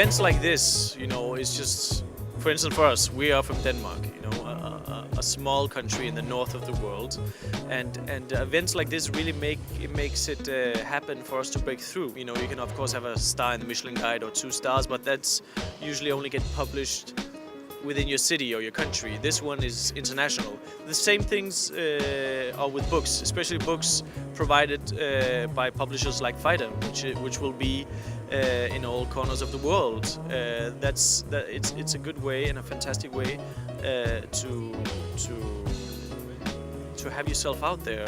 events like this, is just, for instance, for us, we are from Denmark, a small country in the north of the world, and events like this really makes it happen for us to break through. You can of course have a star in the Michelin Guide or 2 stars, but that's usually only get published within your city or your country. This one is international. The same things are with books, especially books provided by publishers like Phaidon, which will be in all corners of the world. It's a good way and a fantastic way to have yourself out there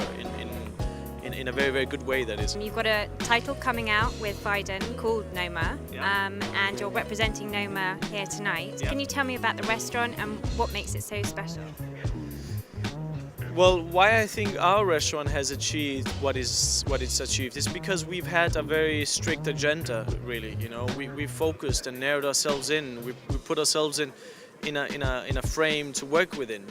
in a very, very good way, that is. You've got a title coming out with Phaidon called Noma, and you're representing Noma here tonight. Yeah. Can you tell me about the restaurant and what makes it so special? Well, why I think our restaurant has achieved what it's achieved is because we've had a very strict agenda, really. We focused and narrowed ourselves in. We put ourselves in a frame to work within.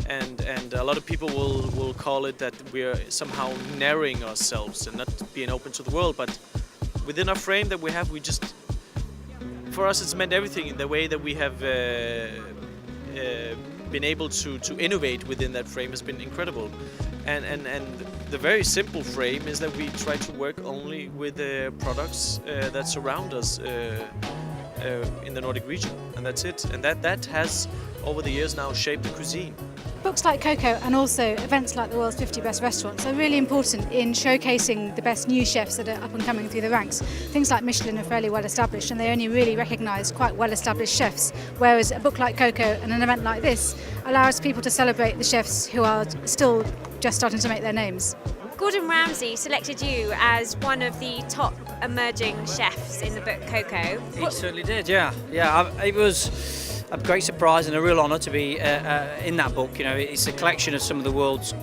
And a lot of people will call it that we're somehow narrowing ourselves and not being open to the world. But within our frame that we have, for us, it's meant everything. In the way that we have been able to innovate within that frame has been incredible. And the very simple frame is that we try to work only with the products that surround us in the Nordic region, and that's it. And that has, over the years now, shaped the cuisine. Books like Coco and also events like the World's 50 Best Restaurants are really important in showcasing the best new chefs that are up and coming through the ranks. Things like Michelin are fairly well established, and they only really recognise quite well established chefs, whereas a book like Coco and an event like this allows people to celebrate the chefs who are still just starting to make their names. Gordon Ramsay selected you as one of the top emerging chefs in the book Coco. He certainly did, yeah. It was a great surprise and a real honour to be in that book. It's a collection of some of the world's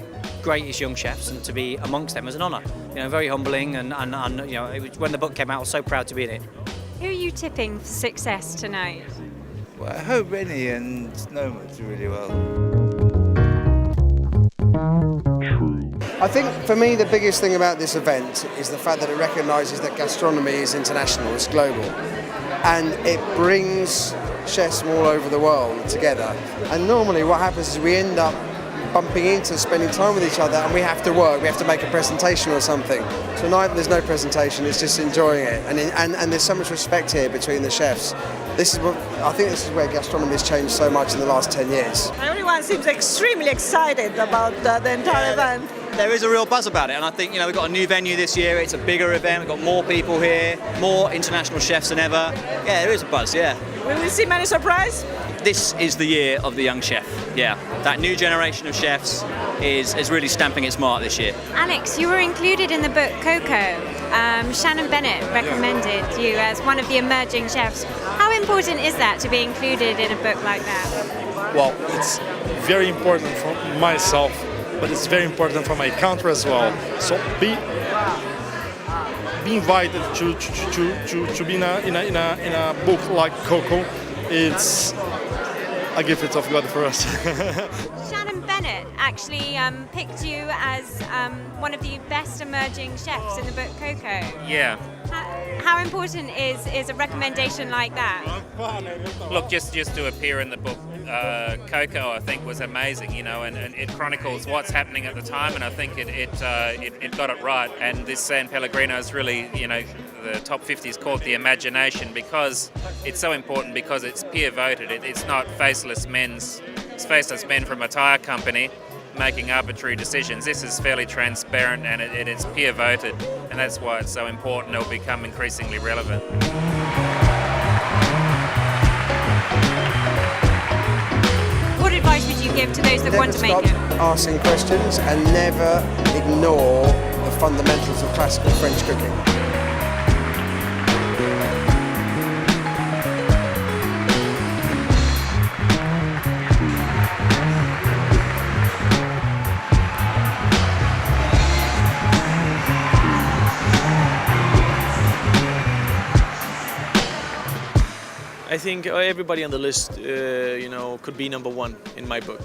greatest young chefs, and to be amongst them was an honour. Very humbling, and it was, when the book came out, I was so proud to be in it. Who are you tipping for success tonight? Well, I hope Rennie and Noma do really well. I think for me the biggest thing about this event is the fact that it recognises that gastronomy is international, it's global, and it brings chefs from all over the world together. And normally what happens is we end up bumping into, spending time with each other, and we have to work, we have to make a presentation or something. Tonight there's no presentation, it's just enjoying it, and there's so much respect here between the chefs. I think this is where gastronomy has changed so much in the last 10 years. Everyone seems extremely excited about the entire event. There is a real buzz about it, and I think we've got a new venue this year. It's a bigger event. We've got more people here, more international chefs than ever. Yeah, there is a buzz. Yeah. Will we see many surprises? This is the year of the young chef. Yeah, that new generation of chefs is really stamping its mark this year. Alex, you were included in the book Coco. Shannon Bennett recommended you as one of the emerging chefs. How important is that to be included in a book like that? Well, it's very important for myself, but it's very important for my country as well. So be invited to be in a book like Coco. It's a gift of God for us. Shannon Bennett actually picked you as one of the best emerging chefs in the book Coco. Yeah. How important is a recommendation like that? Look, just to appear in the book Coco, I think, was amazing, and it chronicles what's happening at the time, and I think it got it right. And this S.Pellegrino is really, the top 50 is called the imagination because it's so important, because it's peer voted. It's not faceless men from a tyre company making arbitrary decisions. This is fairly transparent, and it's peer voted, and that's why it's so important. It'll become increasingly relevant. What advice would you give to those that want to make it? Never stop asking questions and never ignore the fundamentals of classical French cooking. I think everybody on the list, could be #1 in my book.